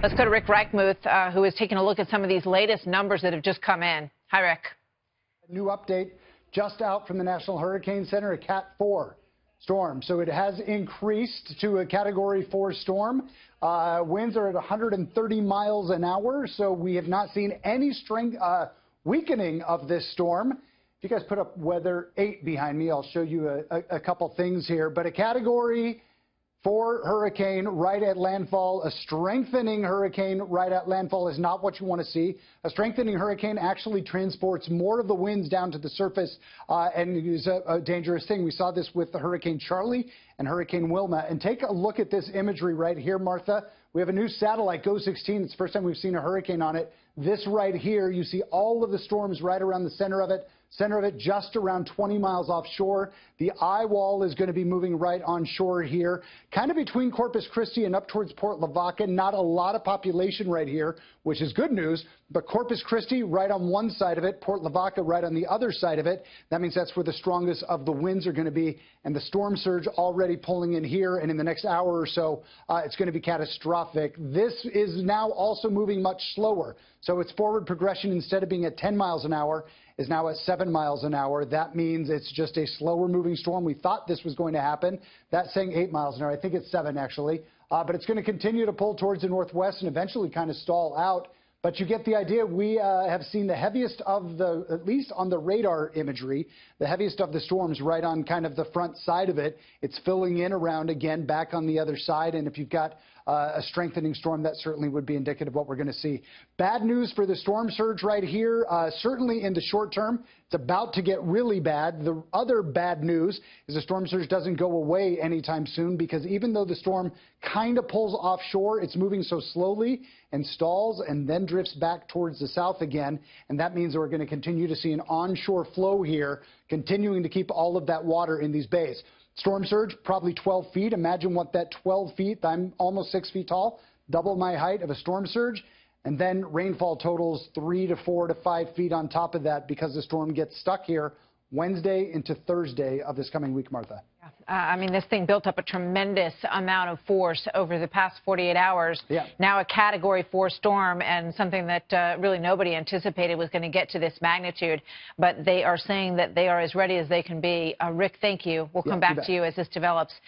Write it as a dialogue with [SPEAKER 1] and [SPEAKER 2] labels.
[SPEAKER 1] Let's go to Rick Reichmuth, who is taking a look at some of these latest numbers that have just come in. Hi, Rick.
[SPEAKER 2] A new update just out from the National Hurricane Center, a Cat 4 storm. So it has increased to a Category 4 storm. Winds are at 130 miles an hour, so we have not seen any strength weakening of this storm. If you guys put up Weather 8 behind me, I'll show you a couple things here. But a Category 4 hurricane right at landfall, a strengthening hurricane right at landfall is not what you want to see. A strengthening hurricane actually transports more of the winds down to the surface and is a dangerous thing. We saw this with the Hurricane Charlie and Hurricane Wilma. And take a look at this imagery right here, Martha. We have a new satellite, GO-16. It's the first time we've seen a hurricane on it. This right here, you see all of the storms right around the center of it. Center of it just around 20 miles offshore. The eye wall is going to be moving right onshore here, kind of between Corpus Christi and up towards Port Lavaca. Not a lot of population right here, which is good news, but Corpus Christi right on one side of it, Port Lavaca right on the other side of it. That means that's where the strongest of the winds are going to be, and the storm surge already pulling in here, and in the next hour or so, it's going to be catastrophic. This is now also moving much slower, so its forward progression, instead of being at 10 miles an hour, is now at 7 miles an hour. That means it's just a slower moving storm. We thought this was going to happen. That's saying 8 miles an hour. I think it's 7 actually. But it's going to continue to pull towards the northwest and eventually kind of stall out. But you get the idea. We have seen the heaviest of the, at least on the radar imagery, the heaviest of the storms right on kind of the front side of it. It's filling in around again back on the other side. And if you've got a strengthening storm, that certainly would be indicative of what we're going to see. Bad news for the storm surge right here. Certainly in the short term, it's about to get really bad. The other bad news is the storm surge doesn't go away anytime soon, because even though the storm kind of pulls offshore, it's moving so slowly and stalls and then drifts back towards the south again. And that means that we're going to continue to see an onshore flow here, continuing to keep all of that water in these bays. Storm surge, probably 12 feet. Imagine what that 12 feet, I'm almost 6 feet tall, double my height of a storm surge. And then rainfall totals 3 to 4 to 5 feet on top of that, because the storm gets stuck here Wednesday into Thursday of this coming week, Martha.
[SPEAKER 1] Yeah. I mean, this thing built up a tremendous amount of force over the past 48 hours.
[SPEAKER 2] Yeah.
[SPEAKER 1] Now a Category 4 storm, and something that really nobody anticipated was going to get to this magnitude. But they are saying that they are as ready as they can be. Rick, thank you. We'll come back to you as this develops.